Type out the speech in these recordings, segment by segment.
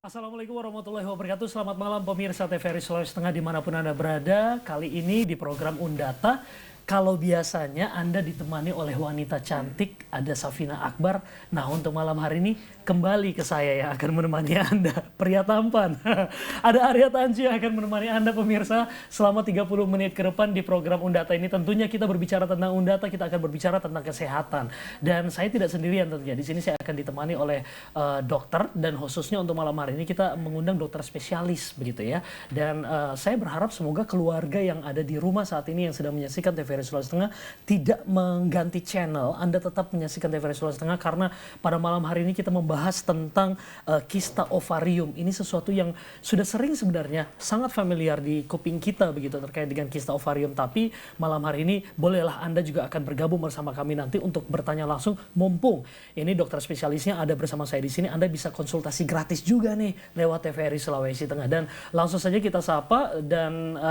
Assalamualaikum warahmatullahi wabarakatuh. Selamat malam pemirsa TVRI Sulawesi Tengah dimanapun Anda berada. Kali ini di program Undata, kalau biasanya Anda ditemani oleh wanita cantik, ada Safina Akbar. Nah, untuk malam hari ini kembali ke saya yang akan menemani Anda, pria tampan. Ada Arya Tanji yang akan menemani Anda pemirsa selama 30 menit ke depan di program Undata ini. Tentunya kita berbicara tentang Undata, kita akan berbicara tentang kesehatan. Dan saya tidak sendirian tentunya. Di sini saya akan ditemani oleh dokter, dan khususnya untuk malam hari ini kita mengundang dokter spesialis begitu ya. Dan saya berharap semoga keluarga yang ada di rumah saat ini yang sedang menyaksikan TVRI Sulawesi Tengah tidak mengganti channel. Anda tetap menyaksikan TVRI Sulawesi Tengah karena pada malam hari ini kita membahas tentang kista ovarium. Ini sesuatu yang sudah sering sebenarnya sangat familiar di kuping kita begitu terkait dengan kista ovarium. Tapi malam hari ini bolehlah Anda juga akan bergabung bersama kami nanti untuk bertanya langsung, mumpung ini dokter spesialisnya ada bersama saya di sini. Anda bisa konsultasi gratis juga nih lewat TVRI Sulawesi Tengah. Dan langsung saja kita sapa dan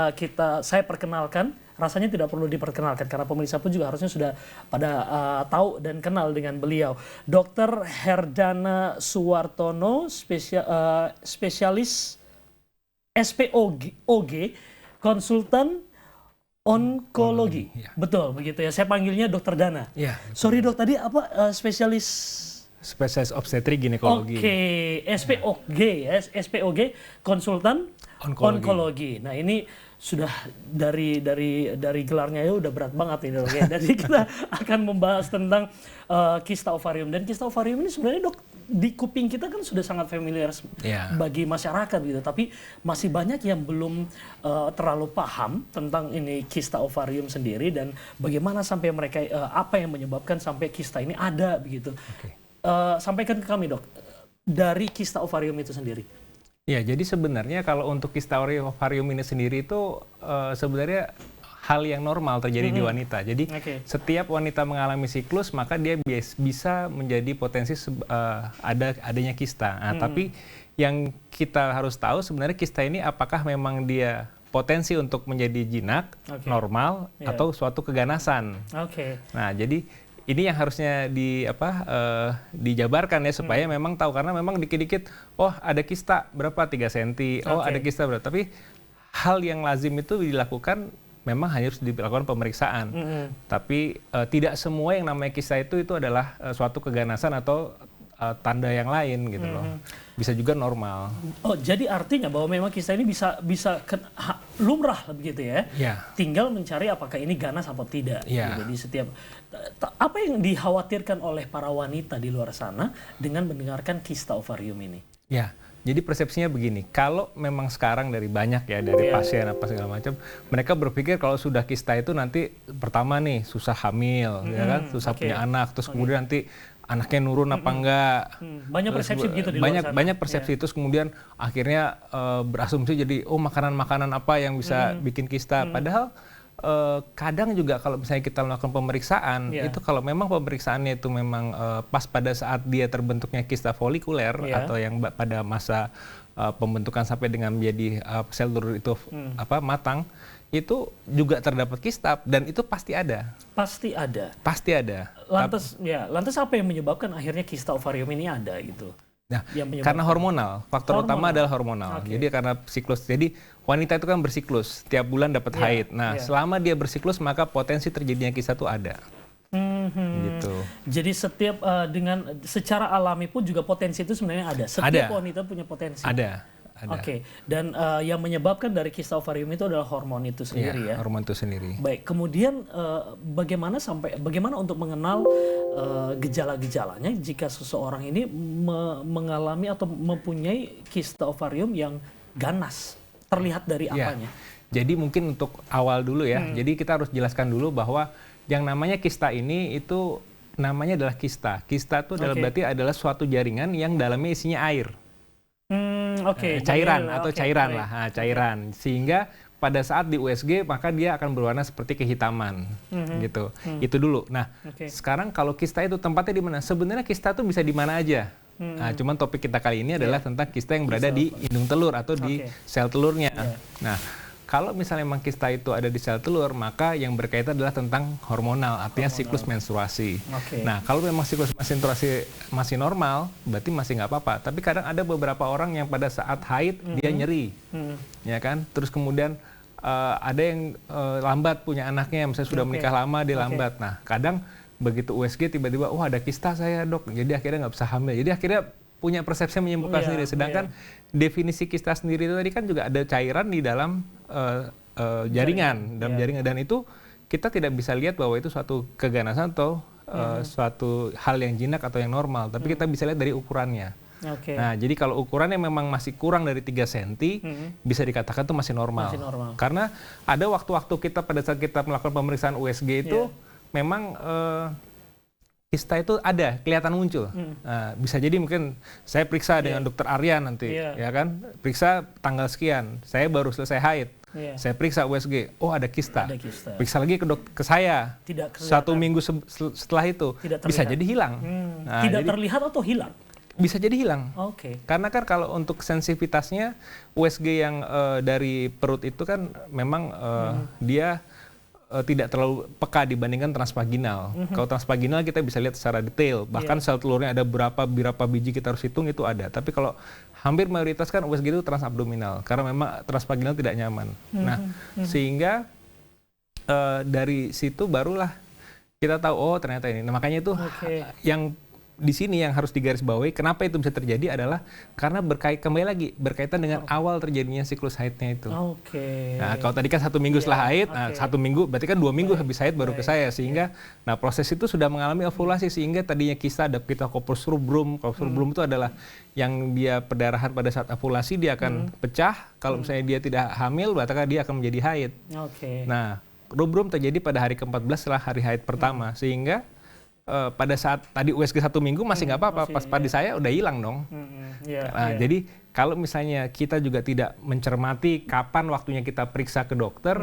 saya perkenalkan. Rasanya tidak perlu diperkenalkan karena pemirsa pun juga harusnya sudah pada tahu dan kenal dengan beliau. Dr. Herdana Suwartono, spesialis SPOG, konsultan onkologi. Ya. Betul begitu ya. Saya panggilnya Dr. Dana. Ya, Sorry dok, tadi apa spesialis? Spesialis obstetrik ginekologi. Oke, SPOG ya, SPOG konsultan onkologi. Nah ini sudah dari gelarnya ya udah berat banget ini dok ya. Jadi kita akan membahas tentang kista ovarium, dan kista ovarium ini sebenarnya dok di kuping kita kan sudah sangat familiar bagi masyarakat gitu, tapi masih banyak yang belum terlalu paham tentang ini kista ovarium sendiri dan bagaimana sampai mereka apa yang menyebabkan sampai kista ini ada begitu. Okay. Sampaikan ke kami dok dari kista ovarium itu sendiri. Ya, jadi sebenarnya kalau untuk kista ovarium ini sendiri itu sebenarnya hal yang normal terjadi di wanita. Jadi setiap wanita mengalami siklus maka dia bisa menjadi potensi adanya kista. Nah, tapi yang kita harus tahu sebenarnya kista ini apakah memang dia potensi untuk menjadi jinak normal atau suatu keganasan. Nah, jadi ini yang harusnya dijabarkan ya supaya memang tahu, karena memang dikit-dikit oh ada kista berapa 3 cm, oh ada kista berapa. Tapi hal yang lazim itu dilakukan memang harus dilakukan pemeriksaan. Tapi tidak semua yang namanya kista itu adalah suatu keganasan atau tanda yang lain gitu loh. Bisa juga normal. Oh, jadi artinya bahwa memang kista ini bisa lumrah begitu ya. Tinggal mencari apakah ini ganas atau tidak. Jadi setiap apa yang dikhawatirkan oleh para wanita di luar sana dengan mendengarkan kista ovarium ini? Ya. Jadi persepsinya begini, kalau memang sekarang dari banyak ya, dari pasien apa segala macam, mereka berpikir kalau sudah kista itu nanti pertama nih susah hamil, ya kan, susah punya anak, terus kemudian nanti anaknya nurun apa enggak. Banyak persepsi begitu di luar sana. Banyak persepsi itu, kemudian akhirnya berasumsi jadi oh makanan-makanan apa yang bisa bikin kista. Padahal kadang juga kalau misalnya kita melakukan pemeriksaan, itu kalau memang pemeriksaannya itu memang pas pada saat dia terbentuknya kista folikuler atau yang pada masa pembentukan sampai dengan menjadi sel telur itu matang, itu juga terdapat kista dan itu pasti ada. Pasti ada. Pasti ada. Lantas apa yang menyebabkan akhirnya kista ovarium ini ada gitu? Nah, karena hormonal, faktor utama adalah hormonal. Jadi karena siklus. Jadi wanita itu kan bersiklus, tiap bulan dapat haid. Nah, selama dia bersiklus maka potensi terjadinya kista itu ada. Gitu. Jadi setiap secara alami pun juga potensi itu sebenarnya ada. Setiap wanita punya potensi. Ada. Dan yang menyebabkan dari kista ovarium itu adalah hormon itu sendiri ya. Hormon itu sendiri. Baik, kemudian bagaimana untuk mengenal gejala-gejalanya jika seseorang ini mengalami atau mempunyai kista ovarium yang ganas? Terlihat dari apanya? Jadi mungkin untuk awal dulu ya. Jadi kita harus jelaskan dulu bahwa yang namanya kista ini itu namanya adalah kista. Kista itu berarti adalah suatu jaringan yang dalamnya isinya air. Cairan atau cairan lah, cairan. Sehingga pada saat di USG maka dia akan berwarna seperti kehitaman, gitu. Itu dulu. Nah, sekarang kalau kista itu tempatnya di mana? Sebenarnya kista itu bisa di mana aja. Nah, cuman topik kita kali ini adalah tentang kista yang berada di indung telur atau di sel telurnya. Nah, kalau misalnya memang kista itu ada di sel telur, maka yang berkaitan adalah tentang hormonal, artinya siklus menstruasi. Nah, kalau memang siklus menstruasi masih normal, berarti masih nggak apa-apa. Tapi kadang ada beberapa orang yang pada saat haid dia nyeri, ya kan? Terus kemudian ada yang lambat punya anaknya, misalnya sudah menikah lama, dia lambat. Nah, kadang begitu USG tiba-tiba, wah ada kista saya dok, jadi akhirnya nggak bisa hamil. Jadi akhirnya punya persepsi menyimpulkan sendiri. Sedangkan definisi kista sendiri itu tadi kan juga ada cairan di dalam jaringan, dan itu kita tidak bisa lihat bahwa itu suatu keganasan atau suatu hal yang jinak atau yang normal, tapi kita bisa lihat dari ukurannya. Nah, jadi kalau ukurannya memang masih kurang dari 3 cm, bisa dikatakan itu masih normal. Karena ada waktu-waktu kita pada saat kita melakukan pemeriksaan USG itu memang kista itu ada, kelihatan muncul. Nah, bisa jadi mungkin saya periksa dengan dokter Aryan nanti, ya kan, periksa tanggal sekian, saya baru selesai haid, saya periksa USG, oh ada kista. Periksa lagi ke saya, satu minggu setelah itu, bisa jadi hilang. Nah, tidak terlihat atau hilang? Bisa jadi hilang. Karena kan kalau untuk sensitivitasnya USG yang dari perut itu kan memang dia tidak terlalu peka dibandingkan transvaginal. Kalau transvaginal kita bisa lihat secara detail, bahkan sel telurnya ada berapa biji kita harus hitung itu ada. Tapi kalau hampir mayoritas kan USG itu transabdominal, karena memang transvaginal tidak nyaman. Nah, sehingga dari situ barulah kita tahu, oh ternyata ini. Nah, makanya itu yang di sini yang harus digarisbawahi, kenapa itu bisa terjadi adalah karena kembali lagi berkaitan dengan awal terjadinya siklus haidnya itu. Nah, kalau tadi kan 1 minggu setelah haid, nah 1 minggu berarti kan 2 minggu habis haid baru ke saya, sehingga nah proses itu sudah mengalami ovulasi, sehingga tadinya kista ada kita corpus rubrum. Corpus rubrum itu adalah yang dia perdarahan pada saat ovulasi, dia akan pecah. Kalau misalnya dia tidak hamil, berarti dia akan menjadi haid. Nah, rubrum terjadi pada hari ke-14 setelah hari haid pertama, sehingga pada saat tadi USG 1 minggu masih nggak apa-apa, pas pada saya udah hilang dong. Jadi kalau misalnya kita juga tidak mencermati kapan waktunya kita periksa ke dokter,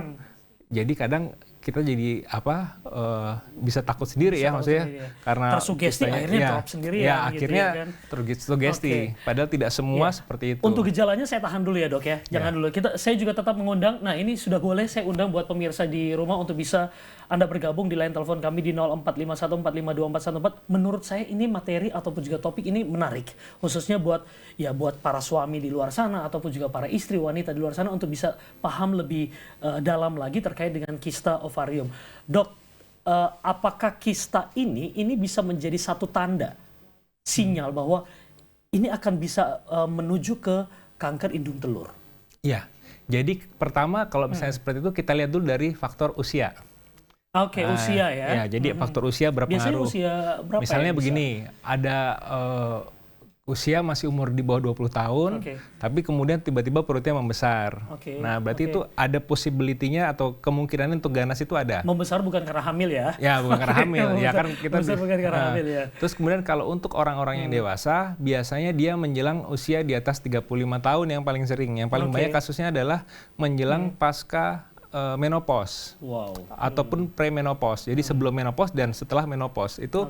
jadi kadang kita jadi bisa takut sendiri maksudnya karena tersugesti akhirnya drop sendiri akhirnya tersugesti, padahal tidak semua seperti itu. Untuk gejalanya saya tahan dulu ya dok ya, jangan dulu. Saya juga tetap mengundang, nah ini sudah boleh saya undang buat pemirsa di rumah untuk bisa Anda bergabung di line telepon kami di 0451452414. Menurut saya ini materi ataupun juga topik ini menarik, khususnya buat para suami di luar sana ataupun juga para istri wanita di luar sana untuk bisa paham lebih dalam lagi terkait dengan kista ovarium. Dok, apakah kista ini bisa menjadi satu tanda sinyal bahwa ini akan bisa menuju ke kanker indung telur? Iya. Jadi pertama kalau misalnya seperti itu kita lihat dulu dari faktor usia. Usia ya. Jadi faktor usia berpengaruh. Biasanya usia berapa? Misalnya begini, ada usia masih umur di bawah 20 tahun, tapi kemudian tiba-tiba perutnya membesar. Nah, berarti itu ada possibility-nya atau kemungkinan untuk ganas itu ada. Membesar bukan karena hamil ya? Ya, bukan karena hamil. Ya kan kita bukan karena hamil ya. Terus kemudian kalau untuk orang-orang yang dewasa, biasanya dia menjelang usia di atas 35 tahun yang paling sering. Yang paling banyak kasusnya adalah menjelang pasca menopause ataupun premenopause. Jadi sebelum menopause dan setelah menopause itu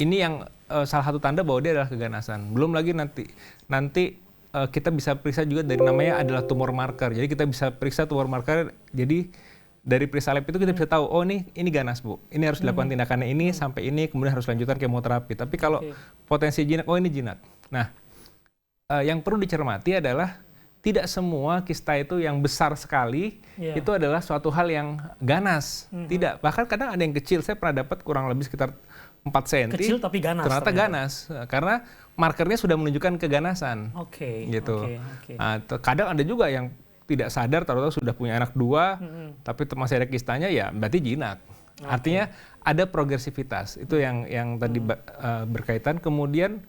ini yang salah satu tanda bahwa dia adalah keganasan. Belum lagi nanti kita bisa periksa juga dari namanya adalah tumor marker. Jadi kita bisa periksa tumor marker. Jadi dari periksa lab itu kita bisa tahu, oh ini ganas bu, ini harus dilakukan tindakannya ini sampai ini, kemudian harus lanjutkan kemoterapi. Tapi kalau potensi jinak, oh ini jinak. Nah, yang perlu dicermati adalah tidak semua kista itu yang besar sekali itu adalah suatu hal yang ganas. Tidak, bahkan kadang ada yang kecil. Saya pernah dapat kurang lebih sekitar 4 cm. Kecil tapi ganas. Ternyata ganas, karena markernya sudah menunjukkan keganasan. Gitu. Nah, kadang ada juga yang tidak sadar, taruh-taruh sudah punya anak 2, tapi masih ada kistanya, ya berarti jinak. Artinya ada progresivitas. Itu yang tadi berkaitan. Kemudian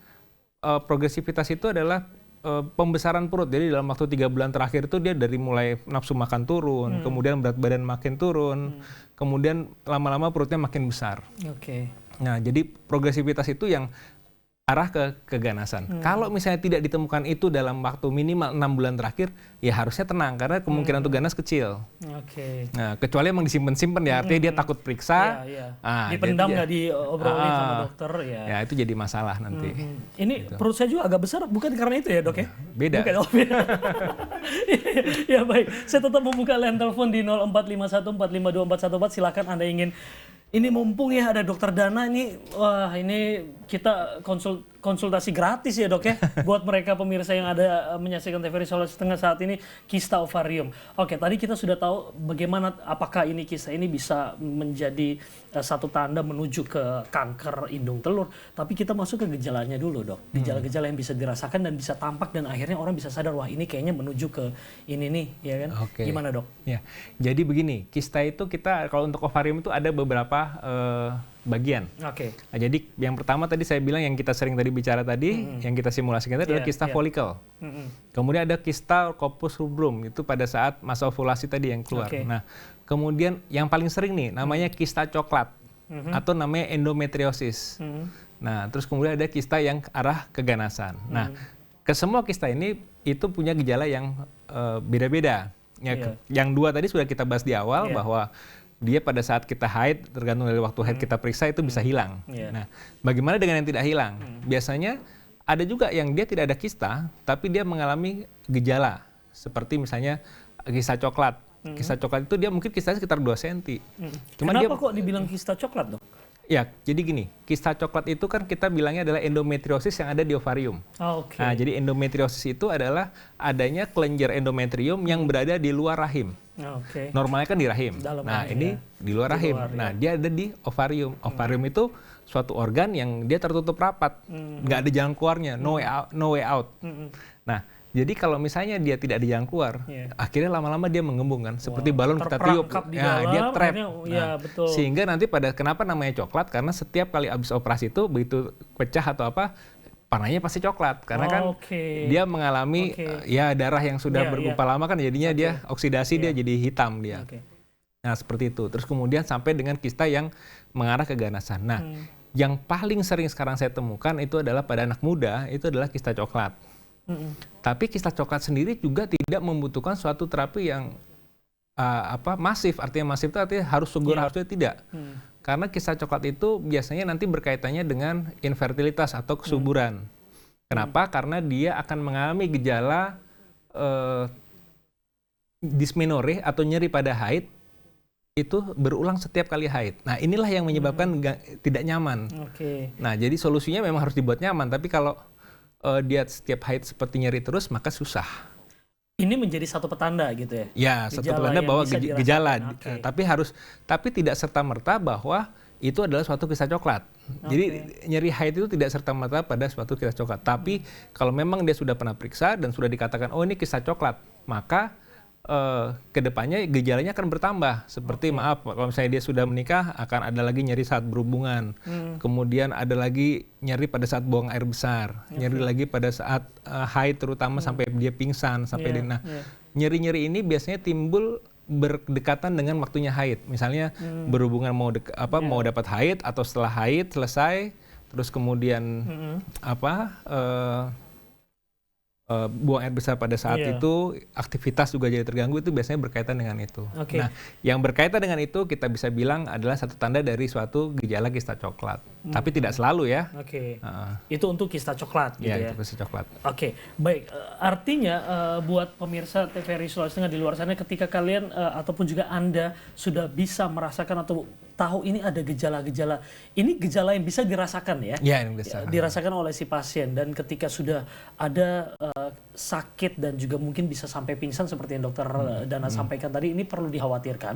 progresivitas itu adalah pembesaran perut. Jadi dalam waktu 3 bulan terakhir itu dia dari mulai nafsu makan turun, kemudian berat badan makin turun, kemudian lama-lama perutnya makin besar. Nah, jadi progresivitas itu yang arah ke keganasan. Kalau misalnya tidak ditemukan itu dalam waktu minimal 6 bulan terakhir, ya harusnya tenang karena kemungkinan untuk ganas kecil. Nah, kecuali emang disimpan-simpan ya, artinya dia takut periksa. Dipendam nggak diobrolin sama dokter ya. Ya itu jadi masalah nanti. Ini gitu. Perut saya juga agak besar, bukan karena itu ya dok ya? Beda. Bukan, ya baik, saya tetap membuka line telepon di 0451452414. Silakan Anda ingin. Ini mumpung ya ada Dokter Dana ini, wah ini kita konsultasi gratis ya dok ya buat mereka pemirsa yang ada menyaksikan TVRI Sulawesi Tengah saat ini, kista ovarium. Oke, tadi kita sudah tahu bagaimana apakah ini kista ini bisa menjadi satu tanda menuju ke kanker indung telur, tapi kita masuk ke gejalanya dulu dok. Gejala-gejala yang bisa dirasakan dan bisa tampak dan akhirnya orang bisa sadar wah ini kayaknya menuju ke ini nih ya kan. Gimana dok? Ya, jadi begini, kista itu kita kalau untuk ovarium itu ada beberapa bagian. Nah, jadi yang pertama tadi saya bilang yang kita sering tadi bicara tadi, yang kita simulasikan itu adalah kista folikel. Kemudian ada kista corpus rubrum, itu pada saat masa ovulasi tadi yang keluar. Nah, kemudian yang paling sering nih namanya kista coklat atau namanya endometriosis. Nah, terus kemudian ada kista yang arah keganasan. Nah, ke semua kista ini itu punya gejala yang beda-beda. Yang dua tadi sudah kita bahas di awal bahwa dia pada saat kita haid, tergantung dari waktu haid kita periksa itu bisa hilang. Nah, bagaimana dengan yang tidak hilang? Biasanya ada juga yang dia tidak ada kista, tapi dia mengalami gejala. Seperti misalnya kista coklat. Kista coklat itu dia mungkin kistanya sekitar 2 cm. Kenapa kok dibilang kista coklat dong? Ya, jadi gini, kista coklat itu kan kita bilangnya adalah endometriosis yang ada di ovarium. Nah, jadi endometriosis itu adalah adanya kelenjar endometrium yang berada di luar rahim. Normalnya kan di rahim. Nah, ini di luar rahim. Nah, dia ada di ovarium. Ovarium itu suatu organ yang dia tertutup rapat, nggak ada jalan keluarnya, no way out. Nah, jadi kalau misalnya dia tidak ada jalan keluar, akhirnya lama-lama dia mengembung kan, seperti balon kita tiup, dia trap. Sehingga nanti kenapa namanya coklat? Karena setiap kali habis operasi itu begitu pecah atau apa, warnanya pasti coklat. Karena kan dia mengalami darah yang sudah bergumpal lama kan, jadinya dia oksidasi, dia jadi hitam dia. Nah seperti itu. Terus kemudian sampai dengan kista yang mengarah ke ganasan. Nah, yang paling sering sekarang saya temukan itu adalah pada anak muda, itu adalah kista coklat. Tapi kista coklat sendiri juga tidak membutuhkan suatu terapi yang masif. Artinya masif itu artinya harus segera, harusnya tidak. Karena kista coklat itu biasanya nanti berkaitannya dengan infertilitas atau kesuburan. Kenapa? Karena dia akan mengalami gejala dysmenorrhea atau nyeri pada haid itu berulang setiap kali haid. Nah inilah yang menyebabkan tidak nyaman. Nah jadi solusinya memang harus dibuat nyaman. Tapi kalau dia setiap haid seperti nyeri terus, maka susah. Ini menjadi satu petanda gitu ya? Ya, satu petanda bahwa gejala. Tapi tidak serta-merta bahwa itu adalah suatu kista coklat. Jadi nyeri haid itu tidak serta-merta pada suatu kista coklat. Tapi kalau memang dia sudah pernah periksa dan sudah dikatakan, oh ini kista coklat, maka kedepannya gejalanya akan bertambah. Seperti maaf, kalau misalnya dia sudah menikah akan ada lagi nyeri saat berhubungan, kemudian ada lagi nyeri pada saat buang air besar, nyeri lagi pada saat haid terutama sampai dia pingsan sampai nyeri-nyeri ini biasanya timbul berdekatan dengan waktunya haid. Misalnya berhubungan mau dapat haid atau setelah haid selesai, terus kemudian buang air besar pada saat itu, aktivitas juga jadi terganggu, itu biasanya berkaitan dengan itu. Nah, yang berkaitan dengan itu kita bisa bilang adalah satu tanda dari suatu gejala kista coklat. Tapi tidak selalu ya. Itu untuk kista coklat gitu ya? Itu kista coklat. Baik. Artinya buat pemirsa TVRI Sulawesi Tengah di luar sana, ketika kalian ataupun juga Anda sudah bisa merasakan atau tahu ini ada gejala-gejala, ini gejala yang bisa dirasakan ya? Dirasakan oleh si pasien, dan ketika sudah ada sakit dan juga mungkin bisa sampai pingsan seperti yang Dokter Dana sampaikan tadi, ini perlu dikhawatirkan.